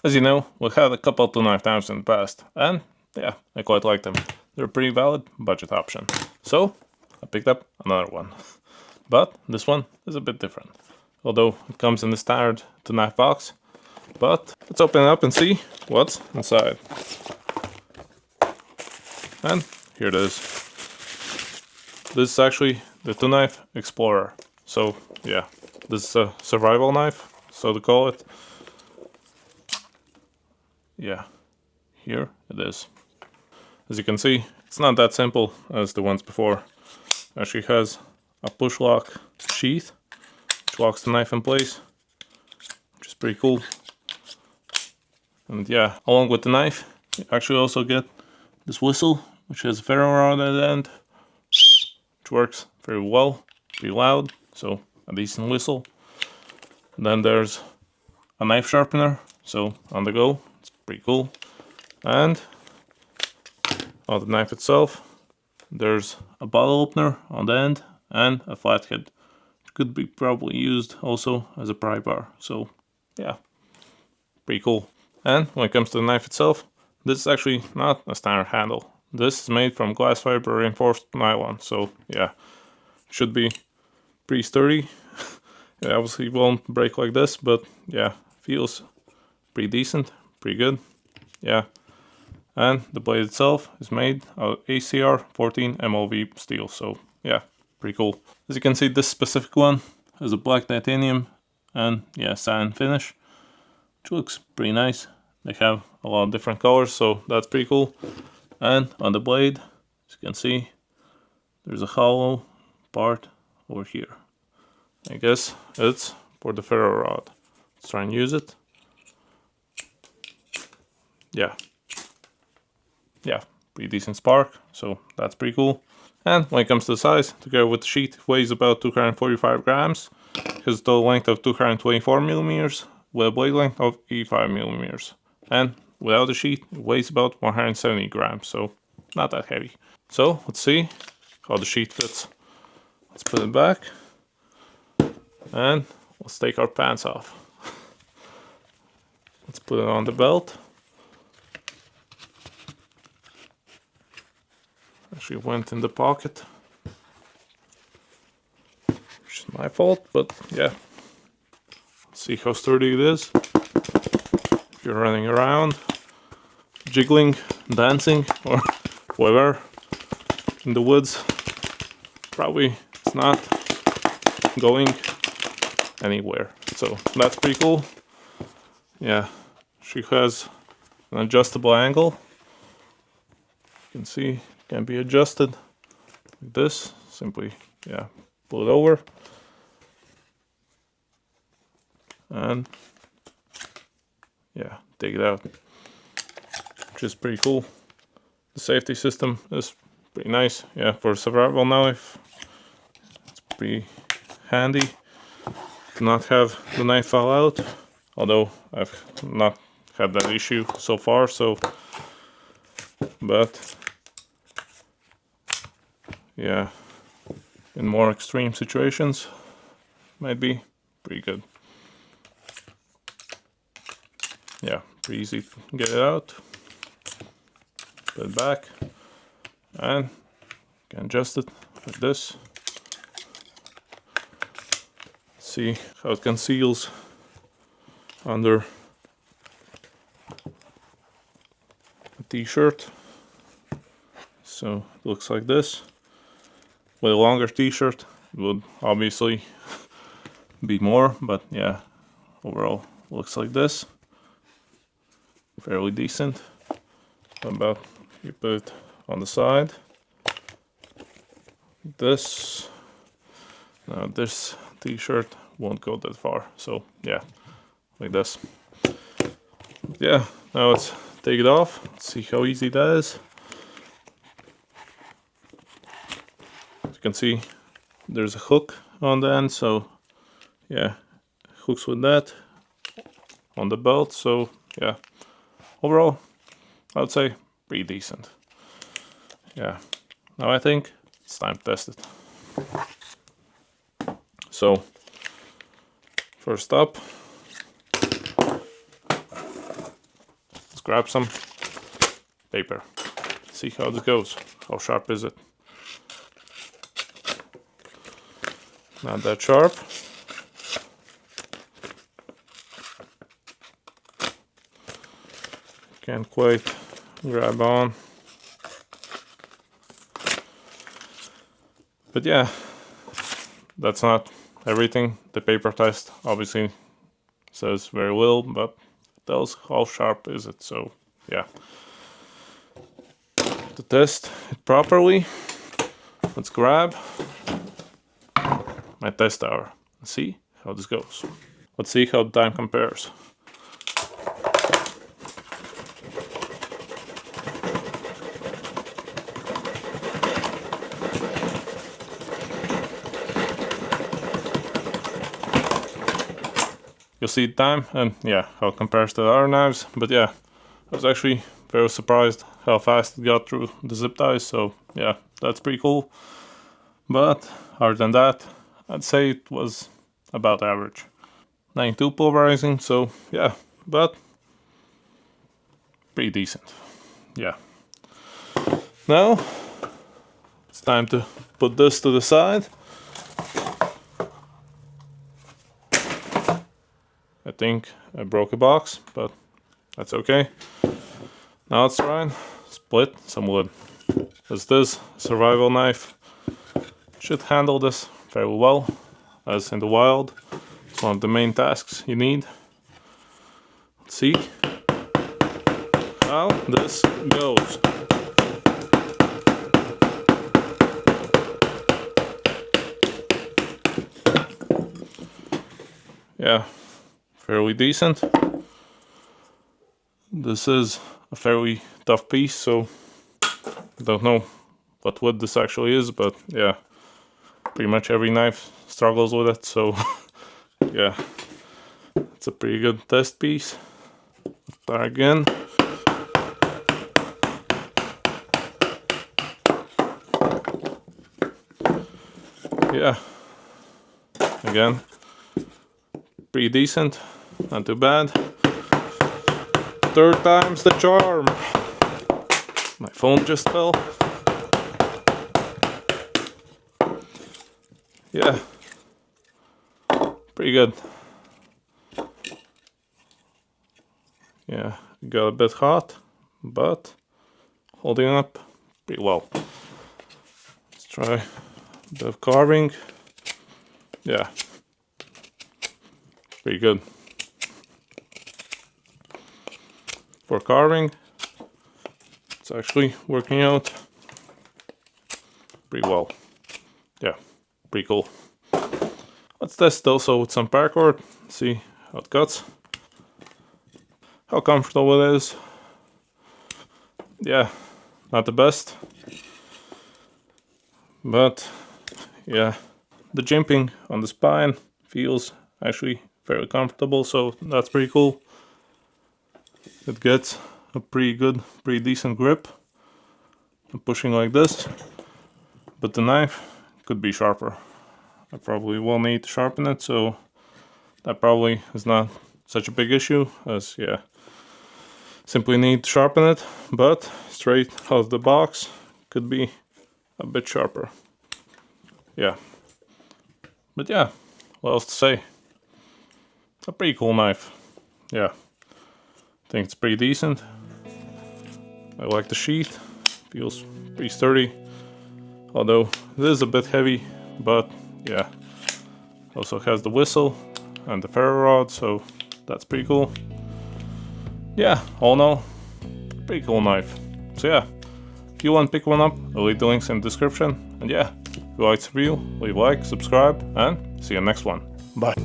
As you know, we've had a couple TONIFE knives in the past, and yeah, I quite like them. They're a pretty valid budget option. So, I picked up another one. But this one is a bit different. Although it comes in the standard TONIFE box. But let's open it up and see what's inside. And here it is. This is actually the TONIFE Explorer. So yeah, this is a survival knife, so to call it. Yeah, here it is. As you can see, it's not that simple as the ones before. It actually has a push lock sheath, which locks the knife in place, which is pretty cool. And yeah, along with the knife, you actually also get this whistle, which has a ferro rod at the end, which works very well, pretty loud, so a decent whistle. And then there's a knife sharpener, so on the go, it's pretty cool. And on the knife itself, there's a bottle opener on the end and a flathead, which could be probably used also as a pry bar. So yeah, pretty cool. And when it comes to the knife itself, this is actually not a standard handle. This is made from glass fiber reinforced nylon, so yeah, should be pretty sturdy. It obviously won't break like this, but yeah, feels pretty decent, pretty good. Yeah. And the blade itself is made of ACR 14 MLV steel, so yeah, pretty cool. As you can see, this specific one has a black titanium and yeah, satin finish, which looks pretty nice. They have a lot of different colors, so that's pretty cool. And on the blade, as you can see, there's a hollow part over here. I guess it's for the ferro rod. Let's try and use it. Yeah, pretty decent spark, so that's pretty cool. And when it comes to the size, together with the sheet, it weighs about 245 grams, has a total length of 224 millimeters, with a blade length of 85 millimeters. And without the sheet, it weighs about 170 grams, so not that heavy. So let's see how the sheet fits. Let's put it back, and let's take our pants off. Let's put it on the belt. Actually went in the pocket, which is my fault, but yeah. Let's see how sturdy it is. If you're running around, jiggling, dancing, or whatever in the woods, probably it's not going anywhere. So that's pretty cool. Yeah, she has an adjustable angle. You can see it can be adjusted like this. Simply, yeah, pull it over. And yeah, take it out, which is pretty cool. The safety system is pretty nice. Yeah, for a survival knife, it's pretty handy to not have the knife fall out. Although I've not had that issue so far, so, but yeah, in more extreme situations, might be pretty good. Yeah, pretty easy to get it out, put it back, and you can adjust it like this. See how it conceals under a t-shirt. So it looks like this. With a longer t-shirt, it would obviously be more, but yeah, overall looks like this. Fairly decent. How about you put it on the side? This. Now this t-shirt won't go that far, so yeah, like this. Yeah, now let's take it off. Let's see how easy that is. As you can see, there's a hook on the end, so yeah, hooks with that on the belt. So yeah, overall, I would say pretty decent. Yeah, now I think it's time to test it. So first up, grab some paper. See how this goes. How sharp is it? Not that sharp. Can't quite grab on. But yeah, that's not everything. The paper test obviously says very little, but it tells how sharp is it. So yeah, to test it properly, let's grab my test hour and see how this goes. Let's see how the time compares. You'll see the time and yeah, how it compares to the other knives. But yeah, I was actually very surprised how fast it got through the zip ties. So yeah, that's pretty cool. But other than that, I'd say it was about average. 92 pulverizing, so yeah, but pretty decent. Yeah. Now it's time to put this to the side. I think I broke a box, but that's okay. Now let's try and split some wood. This survival knife should handle this very well, as in the wild. It's one of the main tasks you need. Let's see how this goes. Yeah, fairly decent. This is a fairly tough piece, so I don't know what wood this actually is, but yeah, pretty much every knife struggles with it, so yeah, it's a pretty good test piece. Try again. Yeah, again, pretty decent, not too bad. Third time's the charm. My phone just fell. Yeah, pretty good. Yeah, it got a bit hot, but holding up pretty well. Let's try a bit of carving. Yeah, pretty good. For carving, it's actually working out pretty well. Yeah, pretty cool. Let's test also with some paracord, see how it cuts, how comfortable it is. Yeah, not the best, but yeah, the jimping on the spine feels actually very comfortable, so that's pretty cool. It gets a pretty decent grip. I'm pushing like this, but the knife could be sharper. I probably will need to sharpen it, so that probably is not such a big issue, as yeah, simply need to sharpen it, but straight out of the box could be a bit sharper. Yeah, but yeah, what else to say? A pretty cool knife. Yeah, I think it's pretty decent. I like the sheath, feels pretty sturdy, although it is a bit heavy, but yeah, also has the whistle and the ferro rod, so that's pretty cool. Yeah, all in all, pretty cool knife. So yeah, if you want to pick one up, I'll leave the links in the description. And yeah, if you liked the video, leave a like, subscribe, and see you next one. Bye.